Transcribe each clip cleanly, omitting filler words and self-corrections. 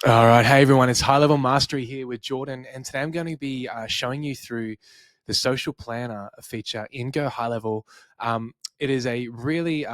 All right. Hey, everyone. It's High Level Mastery here with Jordan. And today I'm going to be showing you through the social planner feature in GoHighLevel. It is a really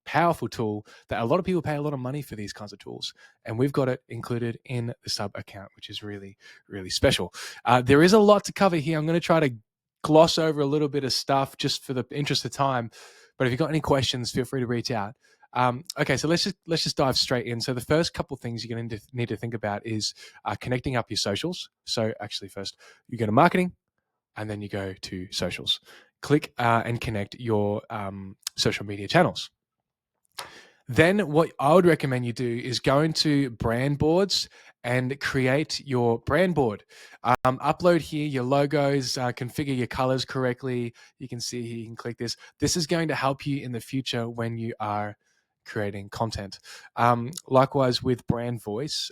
powerful tool that a lot of people pay a lot of money for these kinds of tools. And we've got it included in the sub account, which is really, really special. There is a lot to cover here. I'm going to try to gloss over a little bit of stuff just for the interest of time. But if you've got any questions, feel free to reach out. Okay, so let's just dive straight in. So the first couple of things you're going to need to think about is connecting up your socials. So actually, first you go to marketing, and then you go to socials. Click and connect your social media channels. Then what I would recommend you do is go into brand boards and create your brand board. Upload here your logos, configure your colors correctly. You can see here, you can click this. This is going to help you in the future when you are creating content. Likewise with brand voice,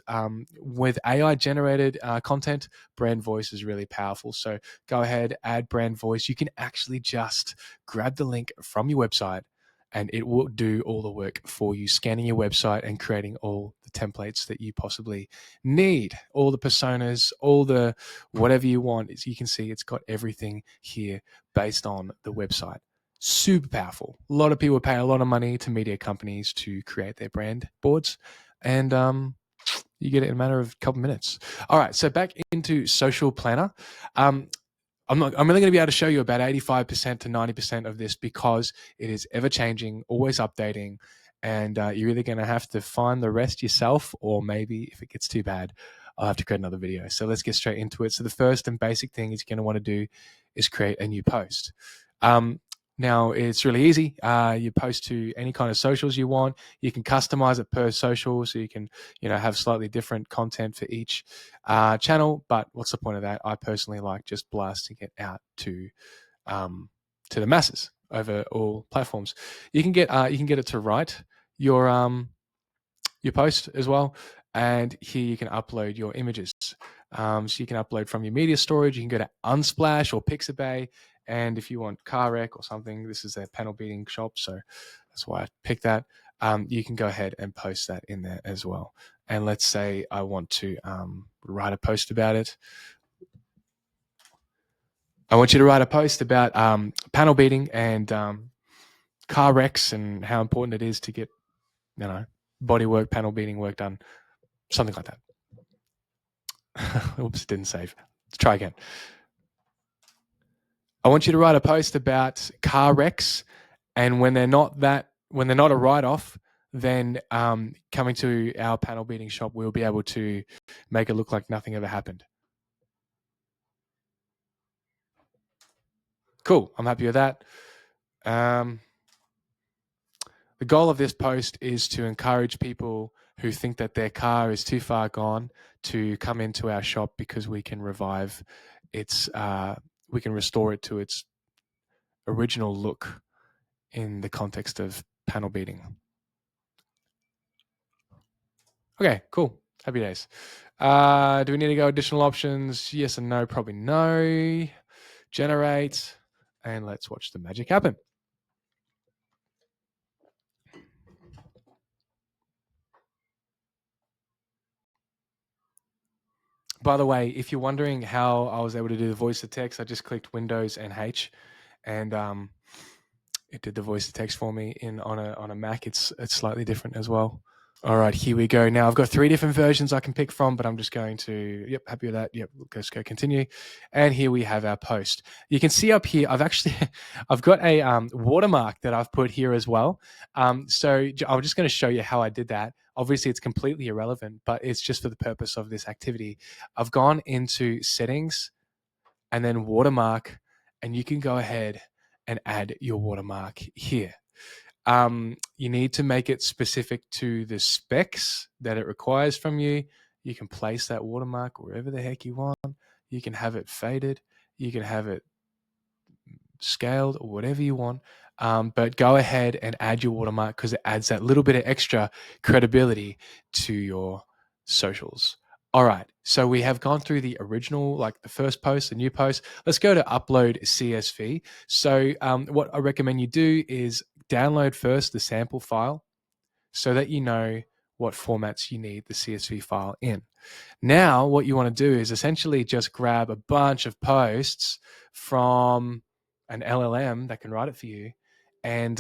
with AI generated content, brand voice is really powerful. So go ahead, add brand voice. You can actually just grab the link from your website and it will do all the work for you, scanning your website and creating all the templates that you possibly need, all the personas, all the whatever you want. As you can see, it's got everything here based on the website. Super powerful. A lot of people pay a lot of money to media companies to create their brand boards, and you get it in a matter of a couple minutes. All right, so back into Social Planner. I'm only going to be able to show you about 85% to 90% of this because it is ever changing, always updating, and you're either going to have to find the rest yourself, or maybe if it gets too bad, I'll have to create another video. So let's get straight into it. So the first and basic thing you're going to want to do is create a new post. Now it's really easy. You post to any kind of socials you want. You can customize it per social, so you can, have slightly different content for each channel. But what's the point of that? I personally like just blasting it out to the masses over all platforms. You can get it to write your post as well, and here you can upload your images. So you can upload from your media storage. You can go to Unsplash or Pixabay. And if you want car wreck or something, this is a panel beating shop, so that's why I picked that. You can go ahead and post that in there as well. And let's say I want to write a post about it. I want you to write a post about panel beating and car wrecks and how important it is to get, body work, panel beating work done, something like that. Oops, didn't save. Let's try again. I want you to write a post about car wrecks, and when they're not a write-off, then coming to our panel beating shop, we'll be able to make it look like nothing ever happened. Cool. I'm happy with that. The goal of this post is to encourage people who think that their car is too far gone to come into our shop, because we can revive its, we can restore it to its original look in the context of panel beating. Okay, cool. Happy days. Do we need to go additional options? Yes and no, probably no. Generate, and let's watch the magic happen. By the way, if you're wondering how I was able to do the voice to text, I just clicked Windows and H, and it did the voice to text for me. On a Mac, it's slightly different as well. All right, here we go. Now I've got 3 different versions I can pick from, but I'm just going to, yep, happy with that. Yep, let's go continue. And here we have our post. You can see up here, I've got a watermark that I've put here as well. So I'm just going to show you how I did that. Obviously it's completely irrelevant, but it's just for the purpose of this activity. I've gone into settings and then watermark, and you can go ahead and add your watermark here. You need to make it specific to the specs that it requires from you. You can place that watermark wherever the heck you want. You can have it faded. You can have it scaled or whatever you want. But go ahead and add your watermark, because it adds that little bit of extra credibility to your socials. All right, so we have gone through the original, like the first post, the new post. Let's go to upload CSV. So what I recommend you do is download first the sample file so that you know what formats you need the CSV file in. Now, what you want to do is essentially just grab a bunch of posts from an LLM that can write it for you, and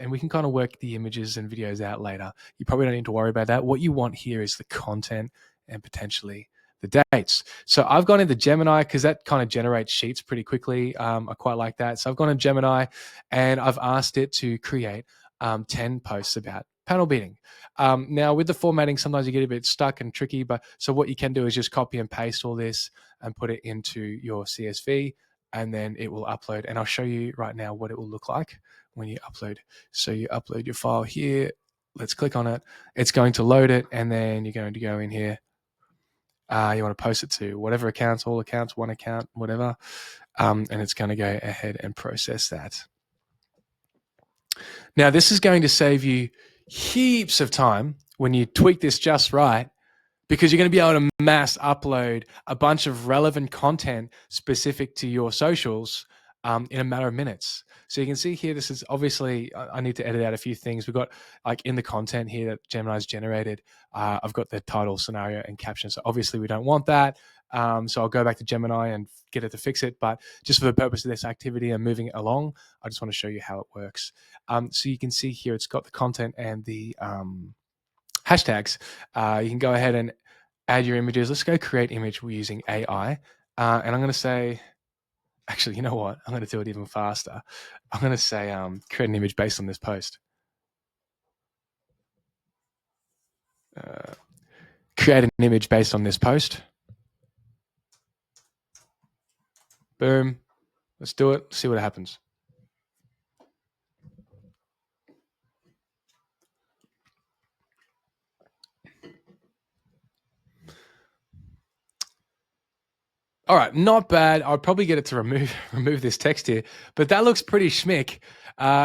we can kind of work the images and videos out later. You probably don't need to worry about that. What you want here is the content and potentially the dates. So I've gone into Gemini because that kind of generates sheets pretty quickly. I quite like that. So I've gone to Gemini and I've asked it to create 10 posts about panel beating. Now with the formatting, sometimes you get a bit stuck and tricky, but so what you can do is just copy and paste all this and put it into your CSV, and then it will upload. And I'll show you right now what it will look like when you upload. So you upload your file here. Let's click on it. It's going to load it, and then you're going to go in here. You want to post it to whatever accounts, all accounts, one account, whatever, and it's going to go ahead and process that. Now, this is going to save you heaps of time when you tweak this just right, because you're going to be able to mass upload a bunch of relevant content specific to your socials in a matter of minutes. So you can see here, this is obviously, I need to edit out a few things. We've got like in the content here that Gemini's generated, I've got the title, scenario, and caption. So obviously we don't want that. So I'll go back to Gemini and get it to fix it. But just for the purpose of this activity and moving it along, I just want to show you how it works. So you can see here, it's got the content and the hashtags. You can go ahead and add your images. Let's go create image. We're using AI. And I'm going to say, actually, you know what? I'm going to do it even faster. I'm going to say create an image based on this post. Create an image based on this post. Boom. Let's do it. See what happens. All right, not bad. I'll probably get it to remove this text here, but that looks pretty schmick,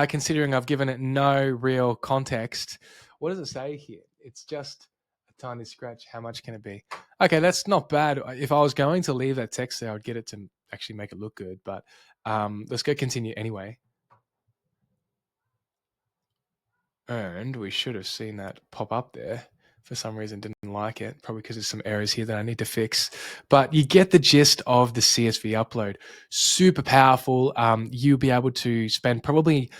considering I've given it no real context. What does it say here? It's just a tiny scratch. How much can it be? Okay, that's not bad. If I was going to leave that text there, I'd get it to actually make it look good, but let's go continue anyway. And we should have seen that pop up there. For some reason, didn't like it, probably because there's some errors here that I need to fix. But you get the gist of the CSV upload. Super powerful. You'll be able to spend probably,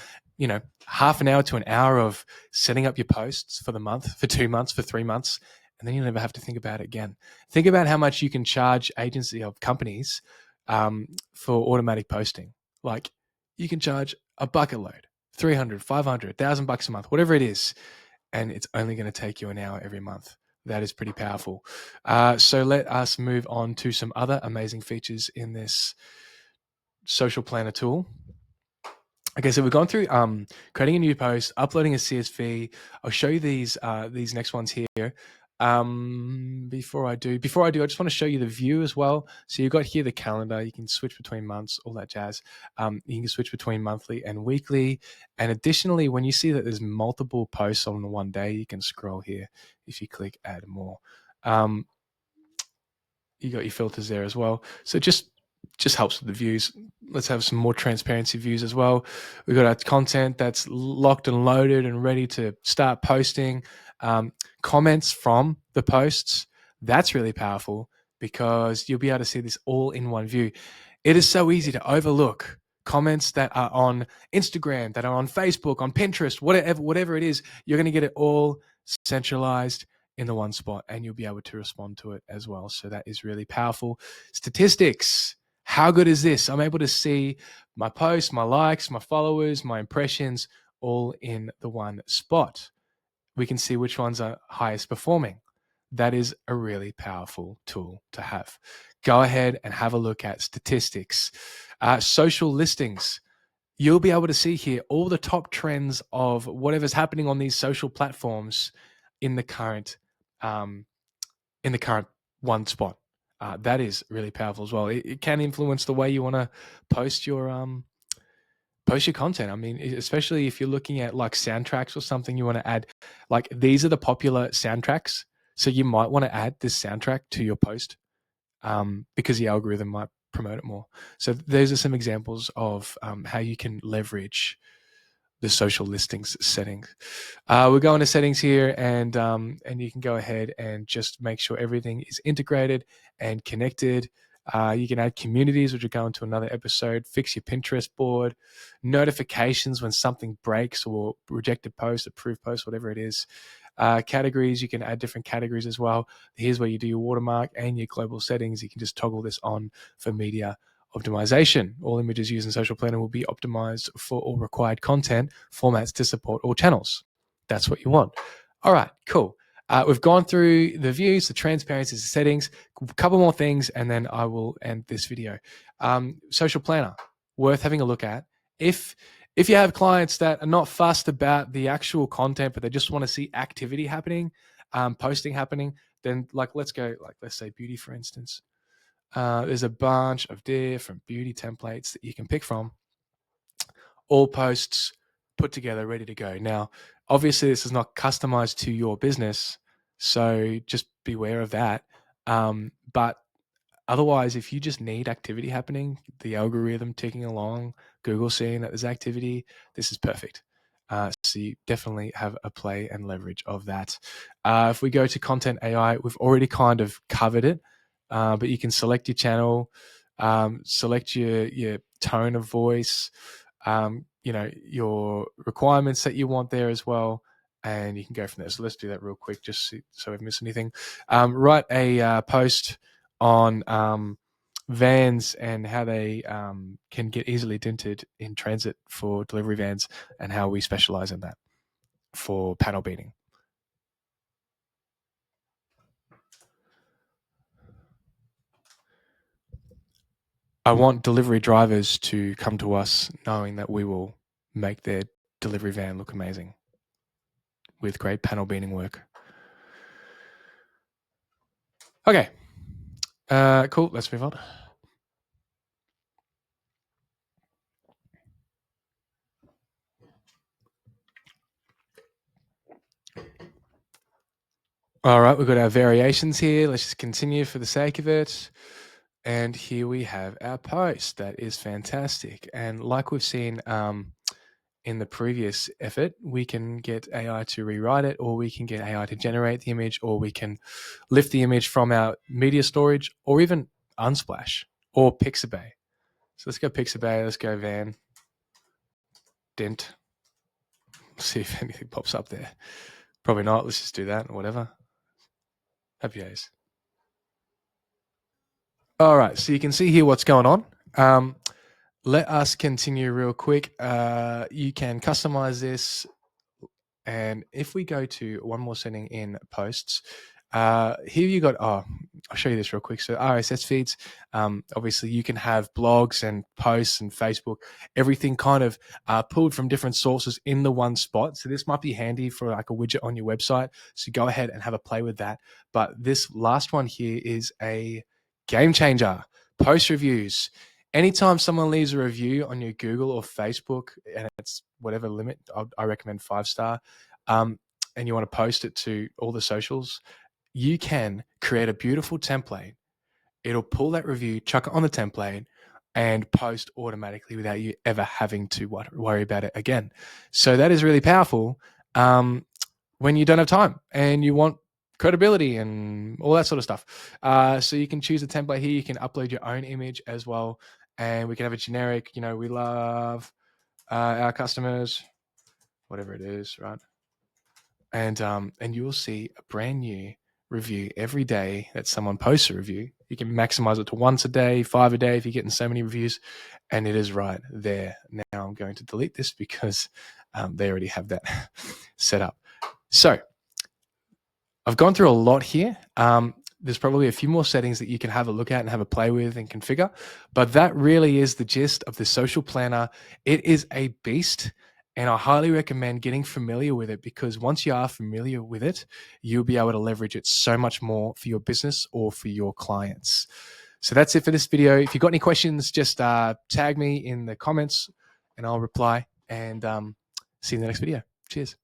half an hour to an hour of setting up your posts for the month, for 2 months, for 3 months, and then you'll never have to think about it again. Think about how much you can charge agency of companies for automatic posting. Like you can charge a bucket load, 300, 500, $1,000 a month, whatever it is. And it's only going to take you an hour every month. That is pretty powerful. So let us move on to some other amazing features in this social planner tool. Okay, so we've gone through creating a new post, uploading a CSV. I'll show you these next ones here. Before I do, I just want to show you the view as well. So you've got here the calendar. You can switch between months, all that jazz. You can switch between monthly and weekly. And additionally, when you see that there's multiple posts on one day, you can scroll here if you click add more. You got your filters there as well. So just helps with the views. Let's have some more transparency views as well. We've got our content that's locked and loaded and ready to start posting. Comments from the posts, that's really powerful because you'll be able to see this all in one view. It is so easy to overlook comments that are on Instagram, that are on Facebook, on Pinterest, whatever it is. You're going to get it all centralized in the one spot, and you'll be able to respond to it as well. So that is really powerful. Statistics. How good is this? I'm able to see my posts, my likes, my followers, my impressions, all in the one spot. We can see which ones are highest performing. That is a really powerful tool to have. Go ahead and have a look at statistics. Social listings. You'll be able to see here all the top trends of whatever's happening on these social platforms in the current one spot. That is really powerful as well. It can influence the way you want to post your content. I mean, especially if you're looking at like soundtracks or something, you want to add, like these are the popular soundtracks. So you might want to add this soundtrack to your post because the algorithm might promote it more. So those are some examples of how you can leverage the social listings settings. We'll go into settings here, and you can go ahead and just make sure everything is integrated and connected. You can add communities, which will go into another episode. Fix your Pinterest board, notifications when something breaks or rejected post, approved post, whatever it is. Categories, you can add different categories as well. Here's where you do your watermark and your global settings. You can just toggle this on for media optimization. All images used in Social Planner will be optimized for all required content formats to support all channels. That's what you want. All right, cool. We've gone through the views, the transparencies, the settings, a couple more things, and then I will end this video. Social Planner, worth having a look at. If you have clients that are not fussed about the actual content, but they just want to see activity happening, posting happening, then let's say beauty, for instance. There's a bunch of different beauty templates that you can pick from. All posts put together, ready to go. Now, obviously, this is not customized to your business, so just beware of that. But otherwise, if you just need activity happening, the algorithm ticking along, Google seeing that there's activity, this is perfect. So you definitely have a play and leverage of that. If we go to Content AI, we've already kind of covered it, but you can select your channel, select your tone of voice, your requirements that you want there as well, and you can go from there. So let's do that real quick, just so we've missed anything. Write a post on vans and how they can get easily dented in transit for delivery vans, and how we specialize in that for panel beating. I want delivery drivers to come to us knowing that we will make their delivery van look amazing with great panel beating work. Okay, cool, let's move on. All right, we've got our variations here. Let's just continue for the sake of it. And here we have our post. That is fantastic. And like we've seen in the previous effort, we can get AI to rewrite it, or we can get AI to generate the image, or we can lift the image from our media storage, or even Unsplash or Pixabay. So let's go Pixabay. Let's go Van. Dent. See if anything pops up there. Probably not. Let's just do that or whatever. Happy days. All right, so you can see here what's going on. Let us continue real quick. You can customize this. And if we go to one more setting in posts, here you got, I'll show you this real quick. So RSS feeds, obviously you can have blogs and posts and Facebook, everything kind of pulled from different sources in the one spot. So this might be handy for like a widget on your website. So go ahead and have a play with that. But this last one here is a game changer. Post reviews. Anytime someone leaves a review on your Google or Facebook, and it's whatever limit, I recommend 5-star, and you want to post it to all the socials, you can create a beautiful template. It'll pull that review, chuck it on the template, and post automatically without you ever having to worry about it again. So that is really powerful when you don't have time and you want credibility and all that sort of stuff. So you can choose a template here. You can upload your own image as well. And we can have a generic, we love our customers, whatever it is, right? And you will see a brand new review every day that someone posts a review. You can maximize it to once a day, 5 a day if you're getting so many reviews, and it is right there. Now I'm going to delete this because they already have that set up. So I've gone through a lot here. There's probably a few more settings that you can have a look at and have a play with and configure, but that really is the gist of the Social Planner. It is a beast, and I highly recommend getting familiar with it, because once you are familiar with it, you'll be able to leverage it so much more for your business or for your clients. So that's it for this video. If you've got any questions, just tag me in the comments and I'll reply, and see you in the next video. Cheers.